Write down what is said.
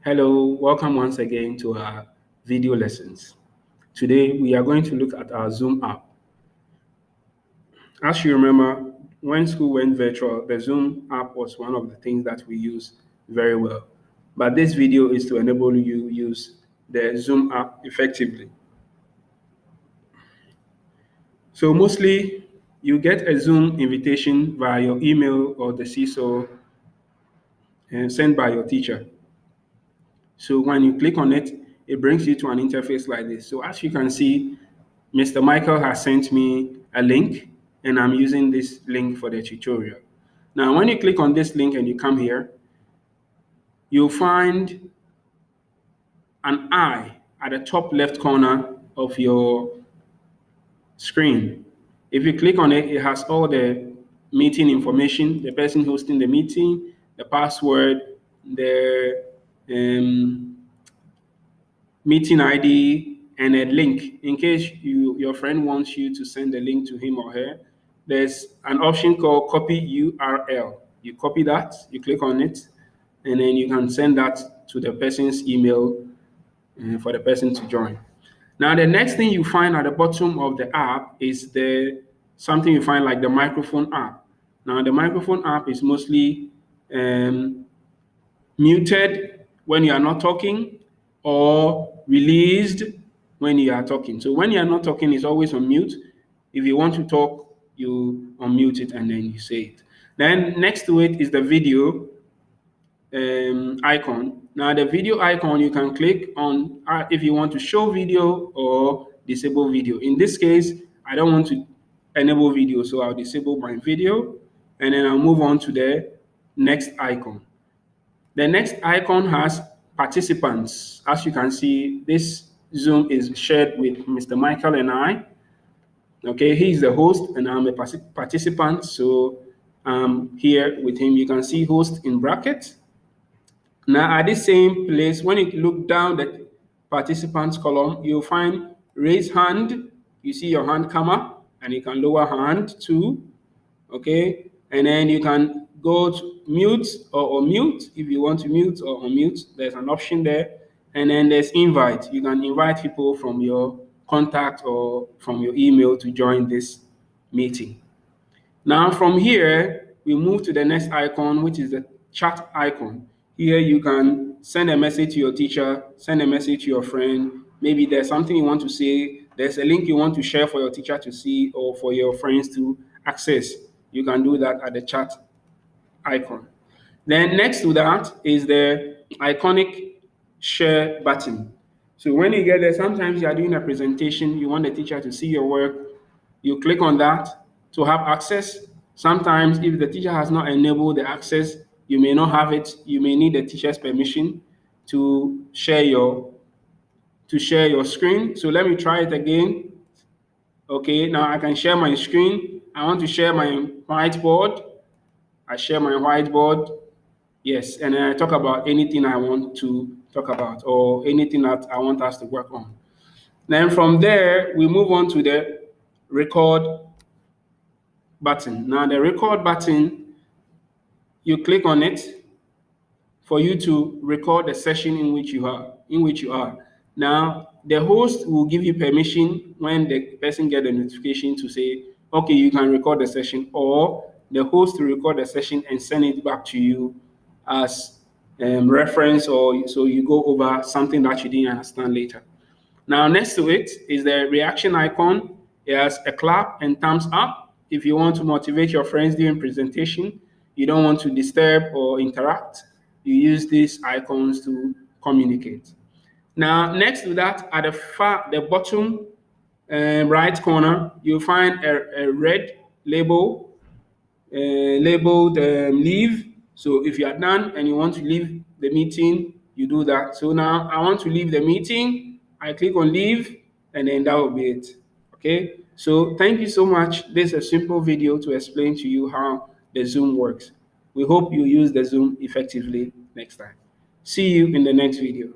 Hello, welcome once again to our video lessons. Today we are going to look at our Zoom app. As you remember, when school went virtual, the Zoom app was one of the things that we use very well. But this video is to enable you use the Zoom app effectively. So mostly you get a Zoom invitation via your email or the CISO and sent by your teacher. So when you click on it, it brings you to an interface like this. So as you can see, Mr. Michael has sent me a link and I'm using this link for the tutorial. Now, when you click on this link and you come here, you'll find an eye at the top left corner of your screen. If you click on it, it has all the meeting information, the person hosting the meeting, the password, the meeting ID, and a link. In case your friend wants you to send a link to him or her, there's an option called copy URL. You copy that, you click on it, and then you can send that to the person's email for the person to join. Now, the next thing you find at the bottom of the app is something you find like the microphone app. Now, the microphone app is mostly muted when you are not talking or released when you are talking. So when you are not talking, it's always on mute. If you want to talk, you unmute it and then you say it. Then next to it is the video icon. Now the video icon, you can click on if you want to show video or disable video. In this case, I don't want to enable video, so I'll disable my video and then I'll move on to the next icon. The next icon has participants. As you can see, this Zoom is shared with Mr. Michael and I. Okay, he's the host and I'm a participant. So I'm here with him. You can see host in brackets. Now at this same place, when you look down the participants column, you'll find raise hand. You see your hand come up and you can lower hand too. Okay, and then you can go to mute or unmute if you want to mute or unmute. There's an option there, and then there's invite. You can invite people from your contact or from your email to join this meeting. Now from here, we move to the next icon, which is the chat icon. Here you can send a message to your teacher, send a message to your friend. Maybe there's something you want to say, there's a link you want to share for your teacher to see or for your friends to access. You can do that at the chat icon. Then next to that is the iconic share button. So when you get there, sometimes you are doing a presentation, you want the teacher to see your work, you click on that to have access. Sometimes if the teacher has not enabled the access, you may not have it. You may need the teacher's permission to share your screen. So let me try it again. Okay, now I can share my screen. I want to share my whiteboard. I share my whiteboard. Yes, and then I talk about anything I want to talk about or anything that I want us to work on. Then from there, we move on to the record button. Now the record button, you click on it for you to record the session in which you are. Now the host will give you permission when the person gets the notification to say, okay, you can record the session, or the host will record the session and send it back to you as reference, or so you go over something that you didn't understand later. Now next to it is the reaction icon. It has a clap and thumbs up. If you want to motivate your friends during presentation, you don't want to disturb or interact, you use these icons to communicate. Now next to that, at the bottom right corner, you'll find a red label labeled leave. So if you are done and you want to leave the meeting, you do that. So now I want to leave the meeting. I click on leave and then that will be it. Okay. So thank you so much. This is a simple video to explain to you how the Zoom works. We hope you use the Zoom effectively next time. See you in the next video.